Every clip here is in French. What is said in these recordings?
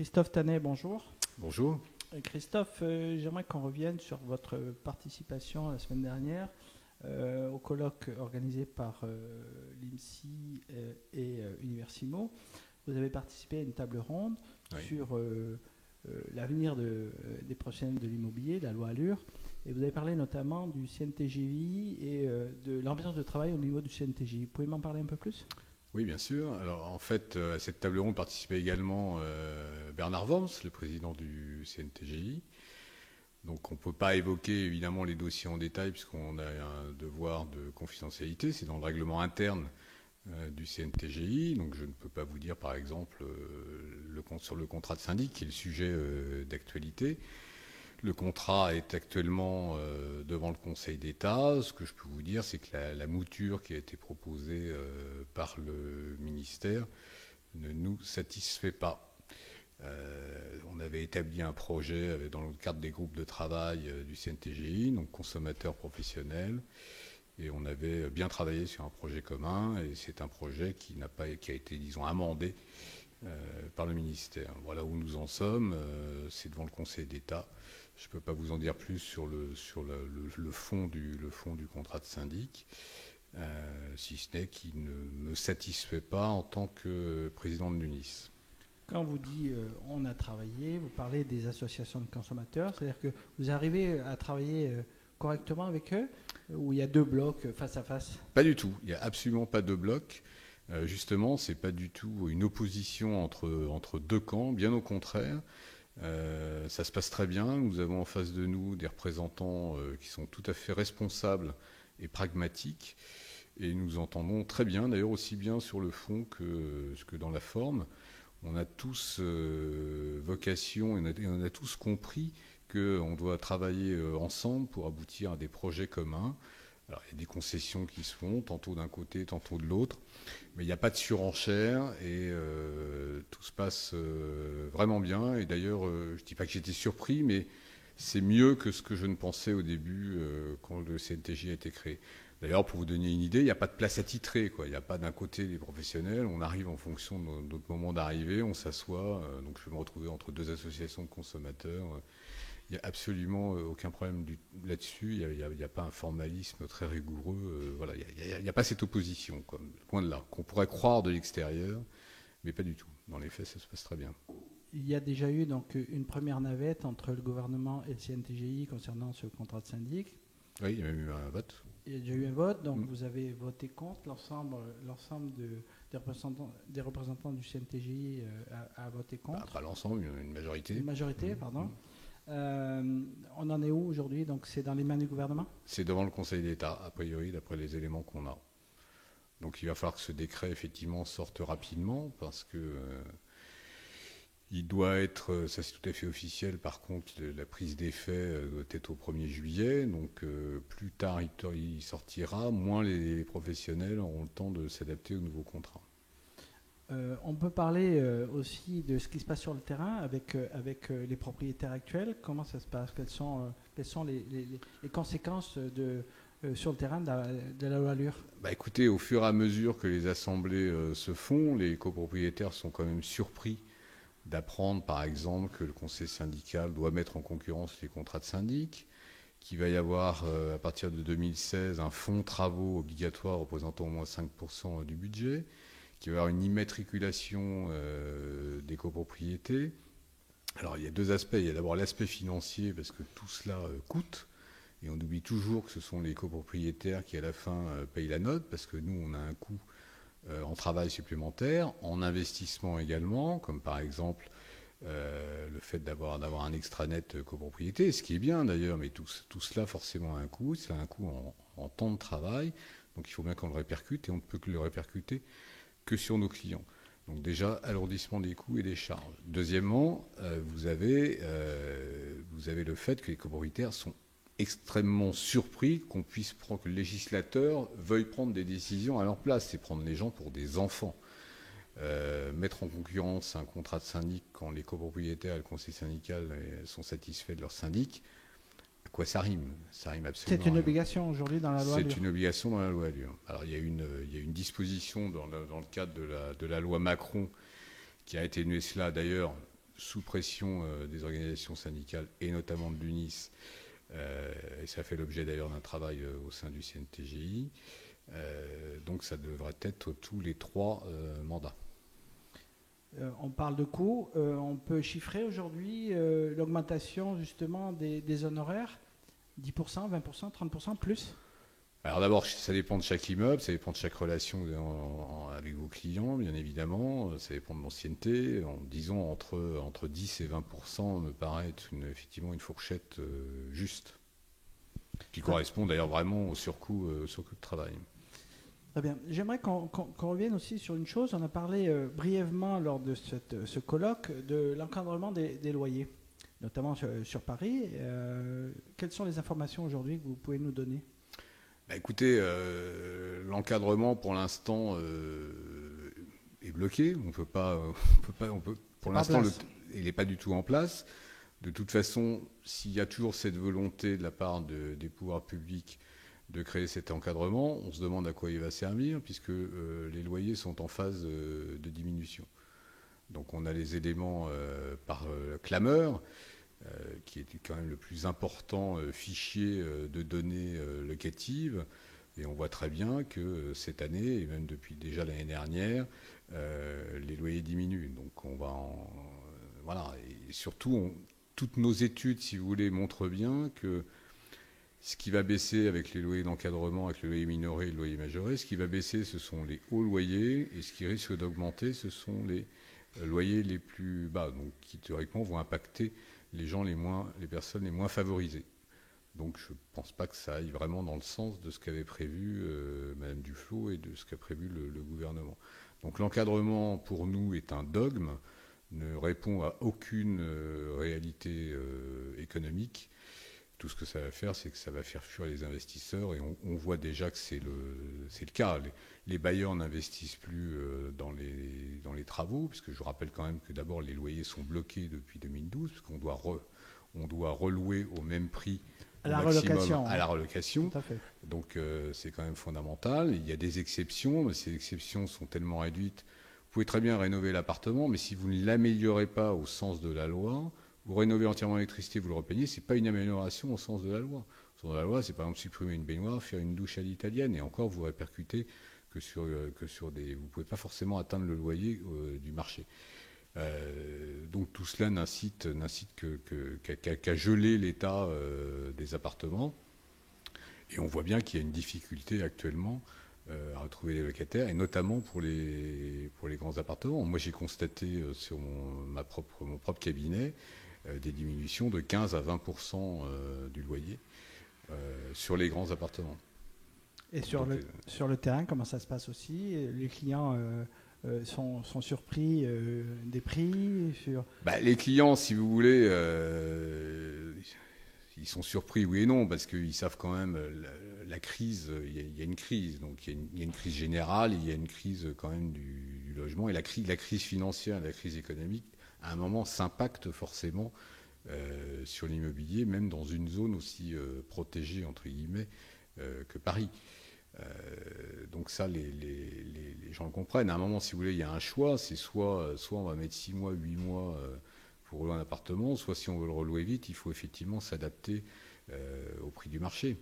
Christophe Tanet, bonjour. Bonjour. Christophe, j'aimerais qu'on revienne sur votre participation la semaine dernière au colloque organisé par l'IMSI et Universimo. Vous avez participé à une table ronde sur l'avenir des professionnels de l'immobilier, la loi Allure, et vous avez parlé notamment du CNTGI et de l'ambiance de travail au niveau du CNTGI. Vous pouvez m'en parler un peu plus ? Oui, bien sûr. Alors, en fait, à cette table ronde participait également Bernard Worms, le président du CNTGI. Donc, on ne peut pas évoquer évidemment les dossiers en détail puisqu'on a un devoir de confidentialité. C'est dans le règlement interne du CNTGI. Donc, je ne peux pas vous dire, par exemple, sur le contrat de syndic, qui est le sujet d'actualité. Le contrat est actuellement devant le Conseil d'État. Ce que je peux vous dire, c'est que la mouture qui a été proposée par le ministère ne nous satisfait pas. On avait établi un projet dans le cadre des groupes de travail du CNTGI, donc consommateurs professionnels, et on avait bien travaillé sur un projet commun, et c'est un projet qui a été, disons, amendé par le ministère. Voilà où nous en sommes, c'est devant le Conseil d'État. Je ne peux pas vous en dire plus sur le fond du contrat de syndic, si ce n'est qu'il ne me satisfait pas en tant que président de l'UNIS. Quand vous dites on a travaillé, vous parlez des associations de consommateurs, c'est-à-dire que vous arrivez à travailler correctement avec eux, ou il y a deux blocs face à face ? Pas du tout, il n'y a absolument pas de bloc. Justement, ce n'est pas du tout une opposition entre deux camps, bien au contraire. Ça se passe très bien. Nous avons en face de nous des représentants qui sont tout à fait responsables et pragmatiques. Et nous entendons très bien, d'ailleurs aussi bien sur le fond que dans la forme. On a tous vocation et on a tous compris qu'on doit travailler ensemble pour aboutir à des projets communs. Alors, il y a des concessions qui se font, tantôt d'un côté, tantôt de l'autre. Mais il n'y a pas de surenchère et tout se passe vraiment bien. Et d'ailleurs, je ne dis pas que j'étais surpris, mais c'est mieux que ce que je ne pensais au début quand le CNTJ a été créé. D'ailleurs, pour vous donner une idée, il n'y a pas de place attitrée, quoi. Il n'y a pas d'un côté les professionnels. On arrive en fonction de notre moment d'arrivée, on s'assoit. Donc je vais me retrouver entre deux associations de consommateurs. Il n'y a absolument aucun problème là-dessus. Il n'y a pas un formalisme très rigoureux. Voilà, il n'y a pas cette opposition, quoi, loin de là, qu'on pourrait croire de l'extérieur, mais pas du tout. Dans les faits, ça se passe très bien. Il y a déjà eu donc une première navette entre le gouvernement et le CNTGI concernant ce contrat de syndic. Oui, il y a même eu un vote. Il y a déjà eu un vote, donc vous avez voté contre. L'ensemble des représentants du CNTGI a voté contre. Pas l'ensemble, une majorité. Une majorité, pardon. On en est où aujourd'hui? Donc c'est dans les mains du gouvernement? C'est devant le Conseil d'État, a priori, d'après les éléments qu'on a. Donc il va falloir que ce décret, effectivement, sorte rapidement, parce que il doit être, ça c'est tout à fait officiel, par contre, la prise d'effet doit être au 1er juillet, donc plus tard il sortira, moins les professionnels auront le temps de s'adapter au nouveau contrat. On peut parler aussi de ce qui se passe sur le terrain avec les propriétaires actuels. Comment ça se passe? Quelles sont les conséquences sur le terrain de la loi Allure? Écoutez, au fur et à mesure que les assemblées se font, les copropriétaires sont quand même surpris d'apprendre, par exemple, que le conseil syndical doit mettre en concurrence les contrats de syndic, qu'il va y avoir, à partir de 2016, un fonds travaux obligatoire représentant au moins 5% du budget, qu'il va y avoir une immatriculation des copropriétés. Alors, il y a deux aspects. Il y a d'abord l'aspect financier, parce que tout cela coûte. Et on oublie toujours que ce sont les copropriétaires qui, à la fin, payent la note, parce que nous, on a un coût en travail supplémentaire, en investissement également, comme par exemple le fait d'avoir un extranet copropriété, ce qui est bien d'ailleurs, mais tout cela forcément a un coût. Ça a un coût en temps de travail. Donc, il faut bien qu'on le répercute, et on ne peut que le répercuter que sur nos clients. Donc déjà, alourdissement des coûts et des charges. Deuxièmement, vous avez le fait que les copropriétaires sont extrêmement surpris que le législateur veuille prendre des décisions à leur place. C'est prendre les gens pour des enfants. Mettre en concurrence un contrat de syndic quand les copropriétaires et le conseil syndical sont satisfaits de leur syndic, à quoi ça rime? Ça rime absolument. C'est une obligation aujourd'hui dans la loi Allure. C'est une obligation dans la loi Allure. Alors il y a une disposition dans le cadre de la loi Macron qui a été atténuée cela. D'ailleurs, sous pression des organisations syndicales et notamment de l'UNIS, et ça fait l'objet d'ailleurs d'un travail au sein du CNTGI. Donc ça devrait être tous les 3 mandats. On parle de coûts. On peut chiffrer aujourd'hui l'augmentation justement des honoraires 10%, 20%, 30%, plus? Alors d'abord, ça dépend de chaque immeuble, ça dépend de chaque relation avec vos clients, bien évidemment. Ça dépend de l'ancienneté. Disons entre 10 et 20% me paraît être effectivement une fourchette juste, qui correspond d'ailleurs vraiment au surcoût de travail. Très bien. J'aimerais qu'on revienne aussi sur une chose. On a parlé brièvement lors de ce colloque de l'encadrement des loyers, notamment sur Paris. Quelles sont les informations aujourd'hui que vous pouvez nous donner? Écoutez, l'encadrement pour l'instant est bloqué. Pour l'instant, il n'est pas du tout en place. De toute façon, s'il y a toujours cette volonté de la part des pouvoirs publics de créer cet encadrement, on se demande à quoi il va servir, puisque les loyers sont en phase de diminution. Donc on a les éléments par clameur, qui est quand même le plus important fichier de données locatives. Et on voit très bien que cette année, et même depuis déjà l'année dernière, les loyers diminuent. Donc voilà. Et surtout, toutes nos études, si vous voulez, montrent bien que ce qui va baisser avec les loyers d'encadrement, avec le loyer minoré et le loyer majoré, ce qui va baisser, ce sont les hauts loyers, et ce qui risque d'augmenter, ce sont les loyers les plus bas, donc qui théoriquement vont impacter les personnes les moins favorisées. Donc je ne pense pas que ça aille vraiment dans le sens de ce qu'avait prévu Mme Duflot et de ce qu'a prévu le gouvernement. Donc l'encadrement pour nous est un dogme, ne répond à aucune réalité économique. Tout ce que ça va faire, c'est que ça va faire fuir les investisseurs, et on voit déjà que c'est le cas. Les bailleurs n'investissent plus dans les travaux, puisque je rappelle quand même que d'abord les loyers sont bloqués depuis 2012, parce qu'on doit relouer au même prix à la relocation. À la relocation. Tout à fait. Donc c'est quand même fondamental. Il y a des exceptions, mais ces exceptions sont tellement réduites. Vous pouvez très bien rénover l'appartement, mais si vous ne l'améliorez pas au sens de la loi, vous rénovez entièrement l'électricité, vous le repeignez, ce n'est pas une amélioration au sens de la loi. Au sens de la loi, c'est par exemple supprimer une baignoire, faire une douche à l'italienne, et encore vous répercutez que sur des... Vous ne pouvez pas forcément atteindre le loyer du marché. Donc tout cela n'incite qu'à geler l'état des appartements. Et on voit bien qu'il y a une difficulté actuellement à retrouver les locataires, et notamment pour les grands appartements. Moi, j'ai constaté sur mon propre cabinet des diminutions de 15 à 20% du loyer sur les grands appartements. Et sur le terrain, comment ça se passe aussi? Les clients sont surpris des prix Les clients, si vous voulez, ils sont surpris, oui et non, parce qu'ils savent quand même la crise. Il y a une crise, donc il y a une crise générale, il y a une crise quand même du logement, et la crise financière, la crise économique, à un moment, s'impacte forcément sur l'immobilier, même dans une zone aussi protégée, entre guillemets, que Paris. Donc ça, les gens le comprennent. À un moment, si vous voulez, il y a un choix. C'est soit on va mettre 6 mois, 8 mois pour louer un appartement, soit si on veut le relouer vite, il faut effectivement s'adapter au prix du marché.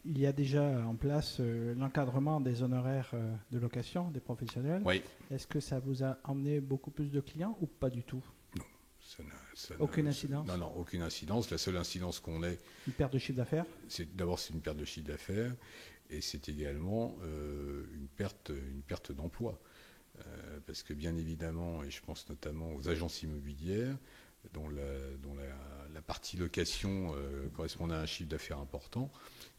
Il y a déjà en place l'encadrement des honoraires de location des professionnels. Oui. Est-ce que ça vous a emmené beaucoup plus de clients ou pas du tout? Non. Aucune incidence? Non, aucune incidence. La seule incidence qu'on ait... Une perte de chiffre d'affaires? D'abord, c'est une perte de chiffre d'affaires, et c'est également une perte d'emploi. Parce que bien évidemment, et je pense notamment aux agences immobilières, dont la partie location correspond à un chiffre d'affaires important,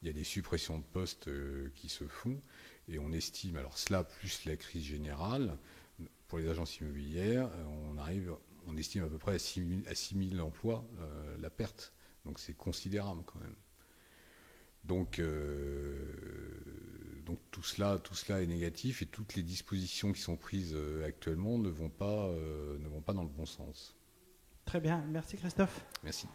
il y a des suppressions de postes qui se font, et on estime, alors cela plus la crise générale, pour les agences immobilières, on estime à peu près à 6 000 emplois la perte. Donc c'est considérable quand même. Donc tout cela est négatif, et toutes les dispositions qui sont prises actuellement ne vont pas dans le bon sens. Très bien, merci Christophe. Merci.